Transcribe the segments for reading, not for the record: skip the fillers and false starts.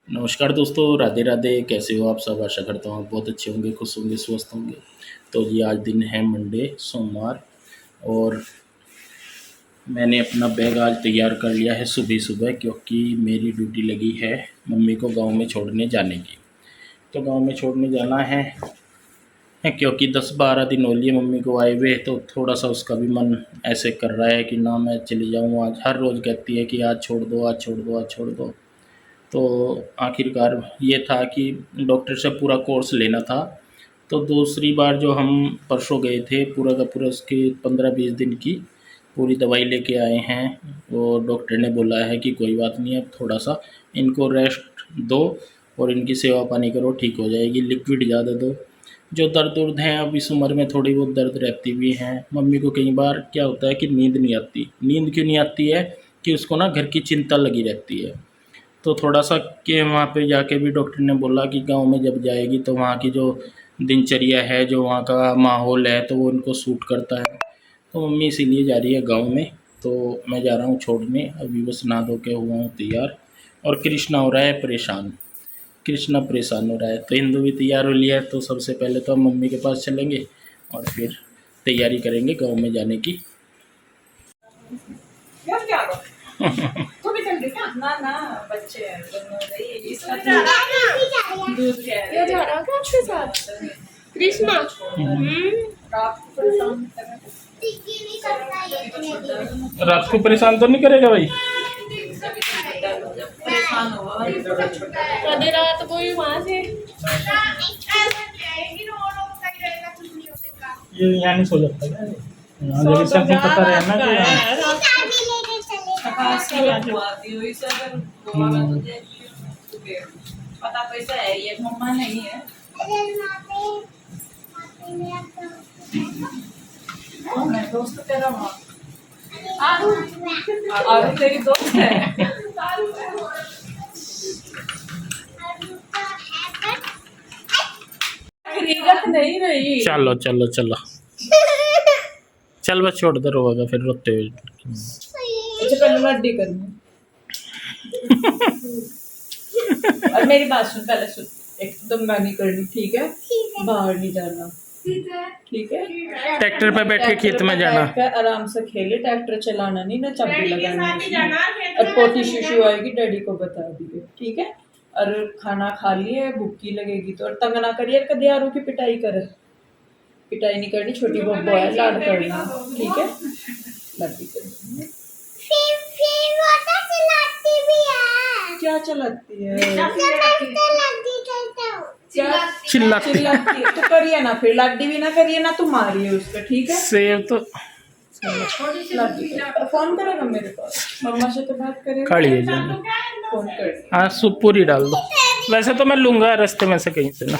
नमस्कार दोस्तों, राधे राधे। कैसे हो आप सब? आशा करता हूँ आप बहुत अच्छे होंगे, खुश होंगे, स्वस्थ होंगे। तो जी आज दिन है मंडे, सोमवार। और मैंने अपना बैग आज तैयार कर लिया है सुबह सुबह, क्योंकि मेरी ड्यूटी लगी है मम्मी को गांव में छोड़ने जाने की। तो गांव में छोड़ने जाना है क्योंकि 10-12 दिन हो लिए मम्मी को आए हुए, तो थोड़ा सा उसका भी मन ऐसे कर रहा है कि ना मैं चली जाऊँ आज। हर रोज़ कहती है कि आज छोड़ दो, आज छोड़ दो, आज छोड़ दो। तो आखिरकार ये था कि डॉक्टर से पूरा कोर्स लेना था। तो दूसरी बार जो हम परसों गए थे, पूरा का पूरा उसके 15-20 दिन की पूरी दवाई लेके आए हैं। और डॉक्टर ने बोला है कि कोई बात नहीं, अब थोड़ा सा इनको रेस्ट दो और इनकी सेवा पानी करो, ठीक हो जाएगी। लिक्विड ज़्यादा दो। जो दर्द उर्द हैं, अब इस उम्र में थोड़ी बहुत दर्द रहती भी हैं। मम्मी को कई बार क्या होता है कि नींद नहीं आती। नींद क्यों नहीं आती है कि उसको ना घर की चिंता लगी रहती है। तो थोड़ा-सा कि वहाँ पे जाके भी डॉक्टर ने बोला कि गाँव में जब जाएगी तो वहाँ की जो दिनचर्या है, जो वहाँ का माहौल है, तो वो उनको सूट करता है। तो मम्मी इसीलिए जा रही है गाँव में। तो मैं जा रहा हूँ छोड़ने, अभी बस नहा धो के हुआ हूँ तैयार। और कृष्णा हो रहा है परेशान। कृष्णा परेशान हो रहा है, तो हिंदू भी तैयार हो लिया है। तो सबसे पहले तो हम मम्मी के पास चलेंगे और फिर तैयारी करेंगे गाँव में जाने की। तो भी चल क्या ना बच्चे हैं दोनों इसका दूध कह रहे जा रहा था आपके साथ कृष्णा। रात को परेशान तो नहीं करेगा भाई? परेशान हुआ आधी रात को ही वहाँ से ये यहाँ नहीं सो जाता क्या? यहाँ जब सब पता रहे ना पता तो ऐसा है, ये मम्मा नहीं है। कौन है दोस्त तेरा? आरू तेरी दोस्त है? रीगत नहीं रही। चलो चलो चलो चल, बस छोड़ दे, रोएगा फिर रोते हुए। अच्छा पहले लड्डी करनी। और मेरी बात सुन, पहले सुन, एकदम गानी करनी, ठीक है? बाहर नहीं जाना, ठीक है? ट्रैक्टर पे बैठ के खेत में जाना। आराम से खेले, ट्रैक्टर चलाना नहीं ना, चाबी लगानी। और पोटी शिशु आएगी डैडी को बता दीजिए, ठीक है? और खाना खा लिए, भूखी लगेगी तो। और तंग ना करिए, कदे आरू की पिटाई करे। पिटाई नहीं करनी, छोटी बब्बो है, लाड करना, ठीक है? लड्डी करनी। क्या चलाती है? चिल्लाती चिल्लाती है तो करिए ना, फिर लड्डी भी ना करिए ना, तुम मारिए उसका, ठीक है? सेव तो लड्डी कर। फोन करेगा मेरे पास, मम्मा से तो बात करेगा। खड़ी है जाना। फोन कर। हाँ, सूप पूरी डाल दो। वैसे तो मैं लूँगा रास्ते में से कहीं से ना।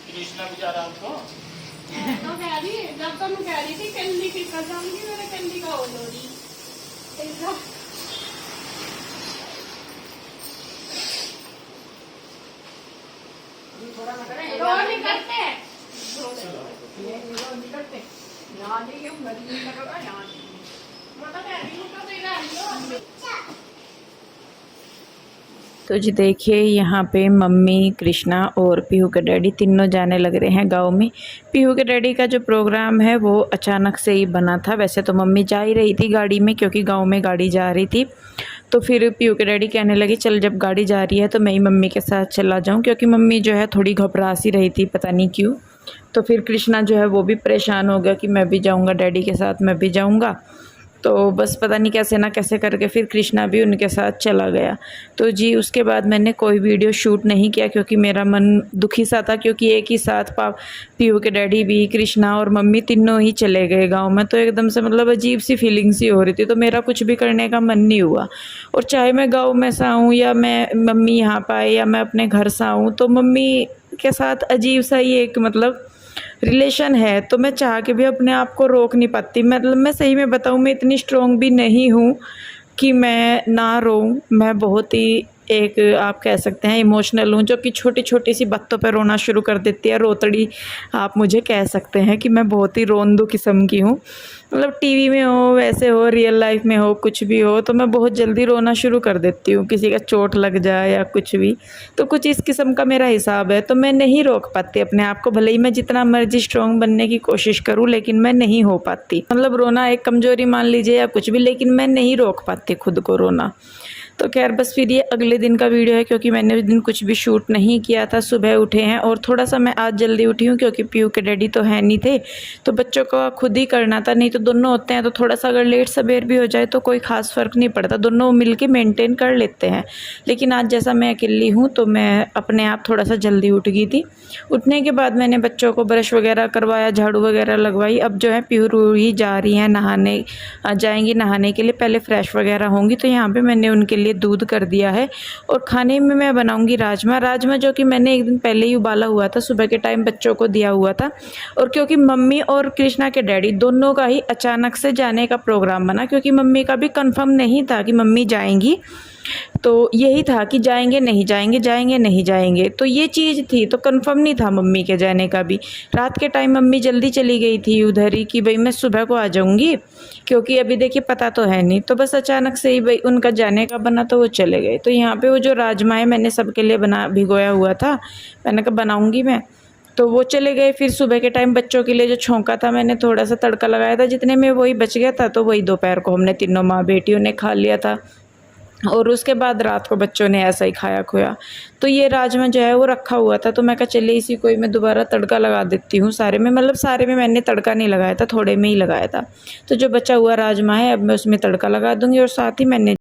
कृष्णा भी जा रहा हमको। तो कह रही जब तो मैं कह रही थी कैंडी की कसम की मेरे कैंडी का हो लोरी रो नहीं करते यहाँ नहीं क्यों मरी नहीं करोगा यहाँ मोटा कह रही हूँ तो तेरा तो जी देखिए यहाँ पे मम्मी, कृष्णा और पीहू के डैडी तीनों जाने लग रहे हैं गांव में। पीहू के डैडी का जो प्रोग्राम है वो अचानक से ही बना था। वैसे तो मम्मी जा ही रही थी गाड़ी में, क्योंकि गांव में गाड़ी जा रही थी। तो फिर पीहू के डैडी कहने लगे चल जब गाड़ी जा रही है तो मैं ही मम्मी के साथ चला जाऊँ, क्योंकि मम्मी जो है थोड़ी घबरा सी रही थी, पता नहीं क्यों। तो फिर कृष्णा जो है वो भी परेशान हो गया कि मैं भी जाऊँगा डैडी के साथ, मैं भी जाऊँगा। तो बस पता नहीं कैसे ना कैसे करके फिर कृष्णा भी उनके साथ चला गया। तो जी उसके बाद मैंने कोई वीडियो शूट नहीं किया क्योंकि मेरा मन दुखी सा था, क्योंकि एक ही साथ पीहू के डैडी भी, कृष्णा और मम्मी तीनों ही चले गए गाँव में। तो एकदम से मतलब अजीब सी फीलिंग सी हो रही थी, तो मेरा कुछ भी करने का मन नहीं हुआ। और चाहे मैं गाँव में से आऊँ या मैं मम्मी यहाँ पर आए या मैं अपने घर से आऊँ, तो मम्मी के साथ अजीब सा ही एक मतलब रिलेशन है। तो मैं चाह के भी अपने आप को रोक नहीं पाती। मतलब मैं सही में बताऊँ, मैं इतनी स्ट्रॉन्ग भी नहीं हूँ कि मैं ना रोऊँ। मैं बहुत ही एक आप कह सकते हैं इमोशनल हूँ, जो कि छोटी छोटी सी बातों पर रोना शुरू कर देती है। रोतड़ी आप मुझे कह सकते हैं कि मैं बहुत ही रोंदू किस्म की हूँ। मतलब टीवी में हो, वैसे हो, रियल लाइफ में हो, कुछ भी हो, तो मैं बहुत जल्दी रोना शुरू कर देती हूँ। किसी का चोट लग जाए या कुछ भी, तो कुछ इस किस्म का मेरा हिसाब है। तो मैं नहीं रोक पाती अपने आप को, भले ही मैं जितना मर्जी स्ट्रॉन्ग बनने की कोशिश करूँ, लेकिन मैं नहीं हो पाती। मतलब रोना एक कमज़ोरी मान लीजिए या कुछ भी, लेकिन मैं नहीं रोक पाती खुद को रोना। तो खैर बस फिर ये अगले दिन का वीडियो है, क्योंकि मैंने उस दिन कुछ भी शूट नहीं किया था। सुबह उठे हैं और थोड़ा सा मैं आज जल्दी उठी हूँ क्योंकि पीहू के डैडी तो है नहीं थे, तो बच्चों को खुद ही करना था। नहीं तो दोनों होते हैं तो थोड़ा सा अगर लेट सवेर भी हो जाए तो कोई ख़ास फ़र्क नहीं पड़ता, दोनों मिल के मेनटेन कर लेते हैं। लेकिन आज जैसा मैं अकेली हूँ तो मैं अपने आप थोड़ा सा जल्दी उठ गई थी। उठने के बाद मैंने बच्चों को ब्रश वगैरह करवाया, झाड़ू वगैरह लगवाई। अब जो है पीहू रूही जा रही हैं नहाने, जाएंगी नहाने के लिए, पहले फ़्रेश वगैरह होंगी। तो यहाँ पे मैंने उनके लिए दूध कर दिया है। और खाने में मैं बनाऊंगी राजमा, जो कि मैंने एक दिन पहले ही उबाला हुआ था, सुबह के टाइम बच्चों को दिया हुआ था। और क्योंकि मम्मी और कृष्णा के डैडी दोनों का ही अचानक से जाने का प्रोग्राम बना, क्योंकि मम्मी का भी कंफर्म नहीं था कि मम्मी जाएंगी, तो यही था कि जाएंगे नहीं जाएंगे, जाएंगे नहीं जाएंगे, तो ये चीज़ थी। तो कंफर्म नहीं था मम्मी के जाने का भी। रात के टाइम मम्मी जल्दी चली गई थी उधर ही कि भाई मैं सुबह को आ जाऊंगी, क्योंकि अभी देखिए पता तो है नहीं। तो बस अचानक से ही भाई उनका जाने का बना तो वो चले गए। तो यहाँ पे वो जो राजमा है मैंने सबके लिए भिगोया हुआ था, मैंने कहा बनाऊंगी मैं, तो वो चले गए। फिर सुबह के टाइम बच्चों के लिए जो छौंका था मैंने थोड़ा सा तड़का लगाया था, जितने में वही बच गया था, तो वही दोपहर को हमने तीनों माँ बेटियों ने खा लिया था। और उसके बाद रात को बच्चों ने ऐसा ही खाया खोया। तो ये राजमा जो है वो रखा हुआ था, तो मैं कहा चलिए इसी को ही मैं दोबारा तड़का लगा देती हूँ सारे में। मतलब सारे में मैंने तड़का नहीं लगाया था, थोड़े में ही लगाया था। तो जो बचा हुआ राजमा है अब मैं उसमें तड़का लगा दूँगी। और साथ ही मैंने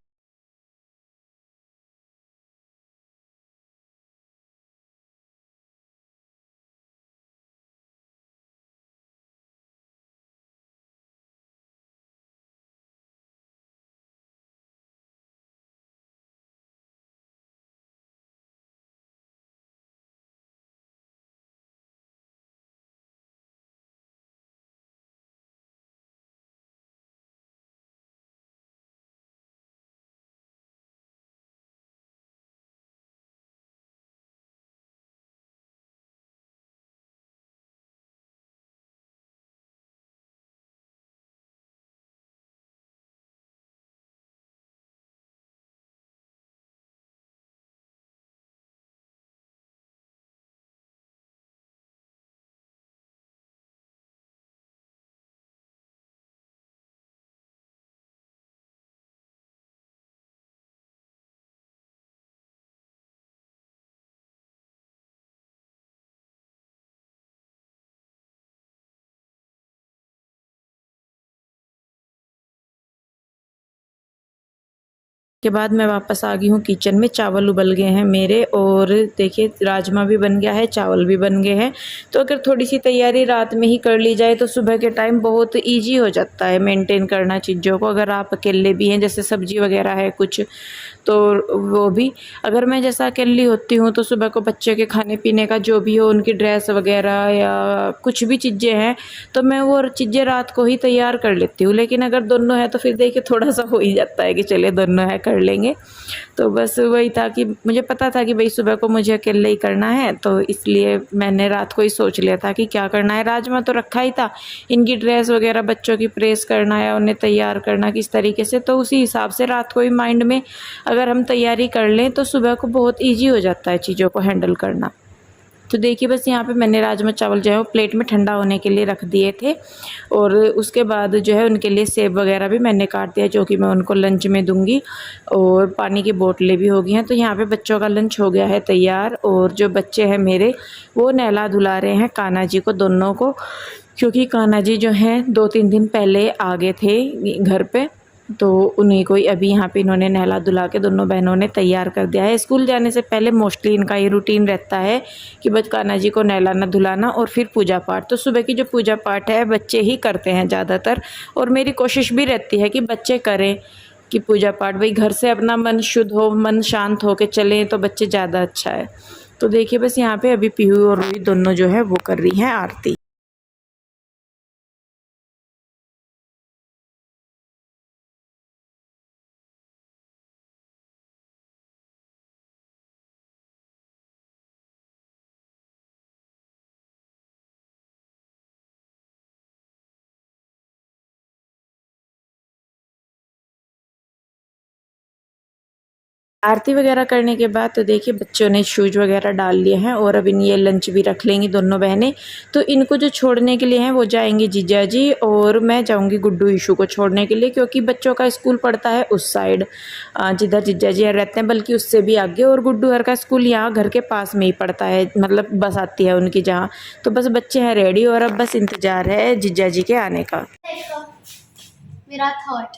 के बाद मैं वापस आ गई हूँ किचन में। चावल उबल गए हैं मेरे, और देखिए राजमा भी बन गया है, चावल भी बन गए हैं। तो अगर थोड़ी सी तैयारी रात में ही कर ली जाए तो सुबह के टाइम बहुत इजी हो जाता है मेंटेन करना चीज़ों को। अगर आप अकेले भी हैं, जैसे सब्जी वगैरह है कुछ, तो वो भी अगर मैं जैसा अकेली होती हूँ तो सुबह को बच्चे के खाने पीने का जो भी हो, उनकी ड्रेस वगैरह या कुछ भी चीज़ें हैं, तो मैं वो चीज़ें रात को ही तैयार कर लेती हूँ। लेकिन अगर दोनों है तो फिर देखिए थोड़ा सा हो ही जाता है कि चलिए दोनों है कर लेंगे। तो बस वही था कि मुझे पता था कि भाई सुबह को मुझे अकेले ही करना है, तो इसलिए मैंने रात को ही सोच लिया था कि क्या करना है। राजमा तो रखा ही था, इनकी ड्रेस वगैरह बच्चों की प्रेस करना या उन्हें तैयार करना किस तरीके से, तो उसी हिसाब से रात को ही माइंड में अगर हम तैयारी कर लें तो सुबह को बहुत ईजी हो जाता है चीज़ों को हैंडल करना। तो देखिए बस यहाँ पे मैंने राजमा चावल जो है वो प्लेट में ठंडा होने के लिए रख दिए थे। और उसके बाद जो है उनके लिए सेब वगैरह भी मैंने काट दिया, जो कि मैं उनको लंच में दूंगी। और पानी की बोतलें भी हो गई हैं। तो यहाँ पे बच्चों का लंच हो गया है तैयार। और जो बच्चे हैं मेरे वो नहला धुला रहे हैं कान्हा जी को, दोनों को। क्योंकि कान्हा जी जो हैं 2-3 दिन पहले आ गए थे घर पे, तो उन्हीं को ही अभी यहाँ पे इन्होंने नहला धुला के दोनों बहनों ने तैयार कर दिया है। स्कूल जाने से पहले मोस्टली इनका ये रूटीन रहता है कि बस कान्हा जी को नहलाना धुलाना और फिर पूजा पाठ। तो सुबह की जो पूजा पाठ है बच्चे ही करते हैं ज़्यादातर, और मेरी कोशिश भी रहती है कि बच्चे करें कि पूजा पाठ भाई घर से अपना मन शुद्ध हो, मन शांत हो के चलें तो बच्चे ज़्यादा अच्छा है। तो देखिए बस यहाँ पे अभी पीहू और रूही दोनों जो है वो कर रही हैं आरती। आरती वगैरह करने के बाद तो देखिए बच्चों ने शूज वगैरह डाल लिए हैं और अब इन ये लंच भी रख लेंगी दोनों बहनें। तो इनको जो छोड़ने के लिए हैं वो जाएंगी जीजा जी, और मैं जाऊंगी गुड्डू ईशू को छोड़ने के लिए, क्योंकि बच्चों का स्कूल पड़ता है उस साइड जिधर जीजा जी रहते हैं, बल्कि उससे भी आगे। और गुड्डू हर का स्कूल यहाँ घर के पास में ही पड़ता है, मतलब बस आती है उनकी जहाँ। तो बस बच्चे हैं रेडी और अब बस इंतज़ार है जीजा जी के आने का। मेरा थॉट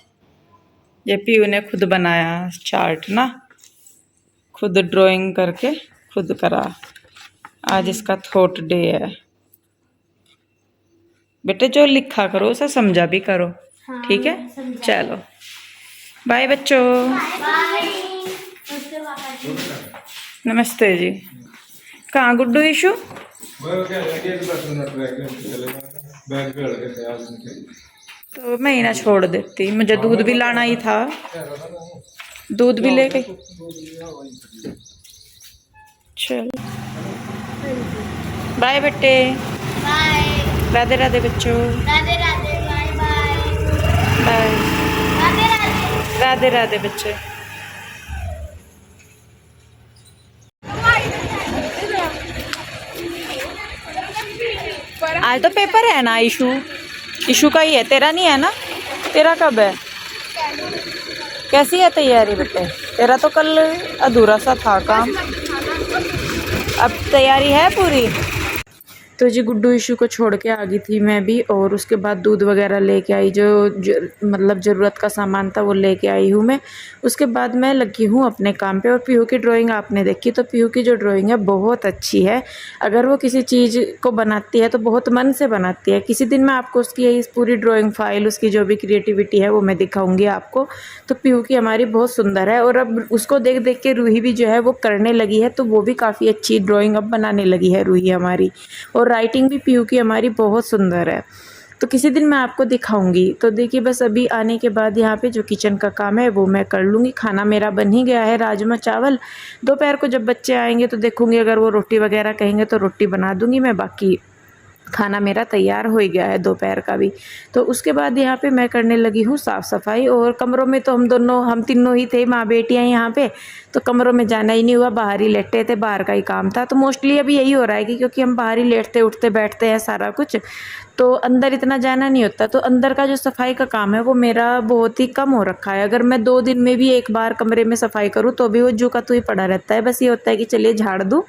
ये पीयू ने खुद बनाया चार्ट ना, खुद ड्राइंग करके खुद करा। आज इसका थॉट डे है। बेटे जो लिखा करो उसे समझा भी करो, ठीक है? चलो बाय बच्चों। नमस्ते जी। कहाँ गुड्डू ईशू? तो मैं ही ना छोड़ देती, मुझे दूध भी लाना ही था, दूध भी लेके। चल बाय बेटे। बाय। राधे राधे बच्चों। Radhe Radhe. Bye bye. Bye. Radhe Radhe. Radhe Radhe बच्चे। आज तो पेपर है ना ईशू? ईशू का ही है, तेरा नहीं है ना? तेरा कब है? कैसी है तैयारी बेटे? तेरा तो कल अधूरा सा था काम, अब तैयारी है पूरी? तो जी गुड्डू ईशू को छोड़ के आ गई थी मैं भी, और उसके बाद दूध वगैरह लेके आई, जो मतलब ज़रूरत का सामान था वो लेके आई हूँ मैं। उसके बाद मैं लगी हूँ अपने काम पे। और पीहू की ड्राइंग आपने देखी, तो पीहू की जो ड्राइंग है बहुत अच्छी है। अगर वो किसी चीज़ को बनाती है तो बहुत मन से बनाती है। किसी दिन मैं आपको उसकी इस पूरी ड्राइंग फाइल, उसकी जो भी क्रिएटिविटी है वो मैं दिखाऊँगी आपको। तो पीहू की हमारी बहुत सुंदर है, और अब उसको देख देख के रूही भी जो है वो करने लगी है, तो वो भी काफ़ी अच्छी ड्राइंग अब बनाने लगी है रूही हमारी। और राइटिंग भी पीयू की हमारी बहुत सुंदर है, तो किसी दिन मैं आपको दिखाऊंगी। तो देखिए बस अभी आने के बाद यहाँ पे जो किचन का काम है वो मैं कर लूँगी। खाना मेरा बन ही गया है, राजमा चावल। दोपहर को जब बच्चे आएंगे तो देखूँगी, अगर वो रोटी वगैरह कहेंगे तो रोटी बना दूँगी मैं। बाकी खाना मेरा तैयार हो ही गया है दोपहर का भी। तो उसके बाद यहाँ पे मैं करने लगी हूँ साफ़ सफाई। और कमरों में तो हम तीनों ही थे, माँ बेटियाँ यहाँ पे, तो कमरों में जाना ही नहीं हुआ, बाहर ही लेटे थे, बाहर का ही काम था। तो मोस्टली अभी यही हो रहा है कि क्योंकि हम बाहर ही लेटते उठते बैठते हैं सारा कुछ, तो अंदर इतना जाना नहीं होता। तो अंदर का जो सफाई का काम है वो मेरा बहुत ही कम हो रखा है। अगर मैं 2 दिन में भी एक बार कमरे में सफाई करूँ तो भी वो जू का तू ही पड़ा रहता है। बस ये होता है कि चलिए झाड़ दूँ,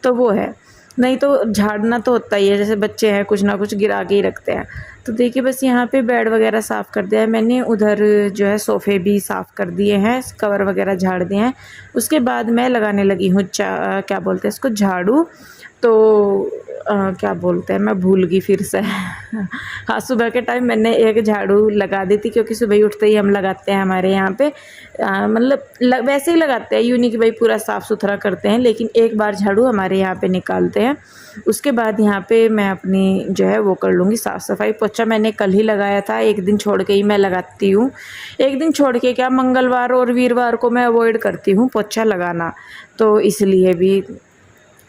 तो वो है, नहीं तो झाड़ना तो होता ही है। जैसे बच्चे हैं कुछ ना कुछ गिरा के ही रखते हैं। तो देखिए बस यहाँ पे बेड वगैरह साफ़ कर दिया है मैंने, उधर जो है सोफ़े भी साफ़ कर दिए हैं, कवर वगैरह झाड़ दिए हैं। उसके बाद मैं लगाने लगी हूँ क्या बोलते हैं इसको, झाड़ू। तो क्या बोलते हैं, मैं भूल गई फिर से। हाँ, सुबह के टाइम मैंने एक झाड़ू लगा दी थी, क्योंकि सुबह ही उठते ही हम लगाते हैं हमारे यहाँ पे। मतलब वैसे ही लगाते हैं, यूँ नहीं कि भाई पूरा साफ़ सुथरा करते हैं, लेकिन एक बार झाड़ू हमारे यहाँ पे निकालते हैं। उसके बाद यहाँ पे मैं अपनी जो है वो कर लूँगी साफ़ सफाई। पोछा मैंने कल ही लगाया था, एक दिन छोड़ के ही मैं लगाती हूँ। एक दिन छोड़ के क्या, मंगलवार और वीरवार को मैं अवॉइड करती हूँ पोछा लगाना, तो इसलिए भी।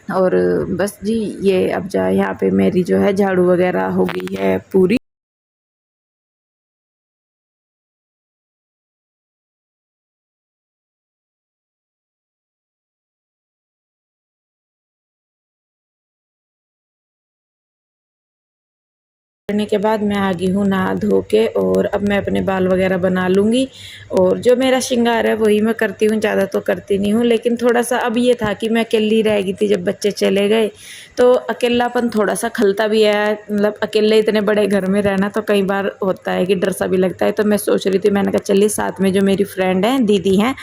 और बस जी ये अब जा यहाँ पे मेरी जो है झाड़ू वगैरह हो गई है पूरी। करने के बाद मैं आ गई हूँ नहा धो के, और अब मैं अपने बाल वगैरह बना लूँगी। और जो मेरा श्रृंगार है वही मैं करती हूँ, ज़्यादा तो करती नहीं हूँ। लेकिन थोड़ा सा अब ये था कि मैं अकेली रह गई थी जब बच्चे चले गए, तो अकेलापन थोड़ा सा खलता भी है। मतलब अकेले इतने बड़े घर में रहना तो कई बार होता है कि डर सा भी लगता है। तो मैं सोच रही थी, मैंने कहा चलिए साथ में जो मेरी फ्रेंड हैं, दीदी हैं,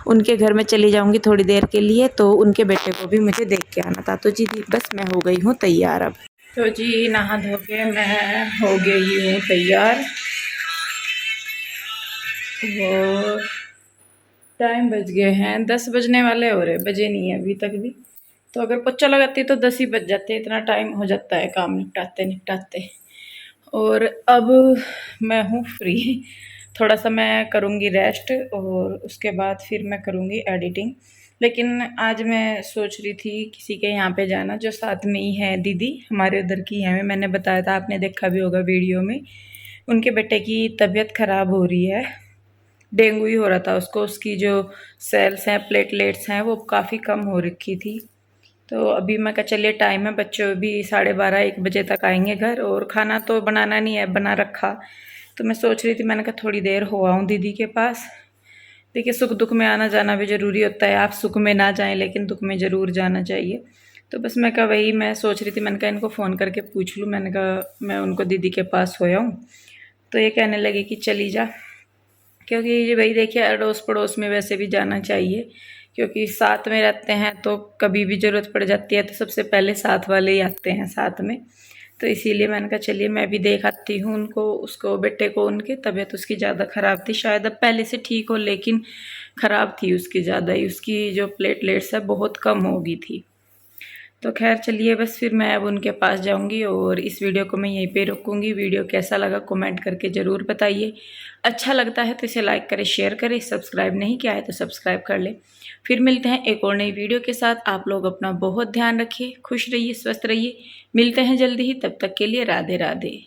उनके घर में चली जाऊँगी थोड़ी देर के लिए, तो उनके बेटे को भी मुझे देख के आना था। तो जी बस मैं हो गई हूँ तैयार अब। तो जी नहा धो के मैं हो गई हूँ तैयार। वो टाइम बज गए हैं 10 बजने वाले हो रहे, बजे नहीं है अभी तक भी। तो अगर पोछा लगाती तो 10 ही बज जाते, इतना टाइम हो जाता है काम निपटाते निपटाते। और अब मैं हूँ फ्री, थोड़ा सा मैं करूँगी रेस्ट और उसके बाद फिर मैं करूँगी एडिटिंग। लेकिन आज मैं सोच रही थी किसी के यहाँ पे जाना, जो साथ में ही है दीदी, हमारे उधर की है। मैंने बताया था, आपने देखा भी होगा वीडियो में। उनके बेटे की तबीयत ख़राब हो रही है, डेंगू ही हो रहा था उसको। उसकी जो सेल्स हैं, प्लेटलेट्स हैं, वो काफ़ी कम हो रखी थी। तो अभी मैं कहा चलिए टाइम है, बच्चे भी 12:30-1 बजे तक आएंगे घर, और खाना तो बनाना नहीं है, बना रखा। तो मैं सोच रही थी, मैंने कहा थोड़ी देर हो आऊँ दीदी के पास। देखिए सुख दुख में आना जाना भी ज़रूरी होता है। आप सुख में ना जाएं लेकिन दुख में ज़रूर जाना चाहिए। तो बस मैं कहा वही मैं सोच रही थी, मैंने कहा इनको फ़ोन करके पूछ लूँ। मैंने कहा मैं उनको दीदी के पास हो आऊँ। तो ये कहने लगी कि चली जा, क्योंकि ये भाई देखिए अड़ोस पड़ोस में वैसे भी जाना चाहिए, क्योंकि साथ में रहते हैं तो कभी भी ज़रूरत पड़ जाती है तो सबसे पहले साथ वाले ही आते हैं साथ में। तो इसीलिए मैंने कहा चलिए मैं भी देख आती हूँ उनको, उसको बेटे को। उनकी तबीयत उसकी ज़्यादा ख़राब थी, शायद अब पहले से ठीक हो, लेकिन ख़राब थी उसकी ज़्यादा ही। उसकी जो प्लेटलेट्स है बहुत कम हो गई थी। तो खैर चलिए, बस फिर मैं अब उनके पास जाऊंगी और इस वीडियो को मैं यहीं पे रोकूंगी। वीडियो कैसा लगा कमेंट करके ज़रूर बताइए। अच्छा लगता है तो इसे लाइक करें, शेयर करें। सब्सक्राइब नहीं किया है तो सब्सक्राइब कर लें। फिर मिलते हैं एक और नई वीडियो के साथ। आप लोग अपना बहुत ध्यान रखिए, खुश रहिए, स्वस्थ रहिए। मिलते हैं जल्दी ही, तब तक के लिए राधे राधे।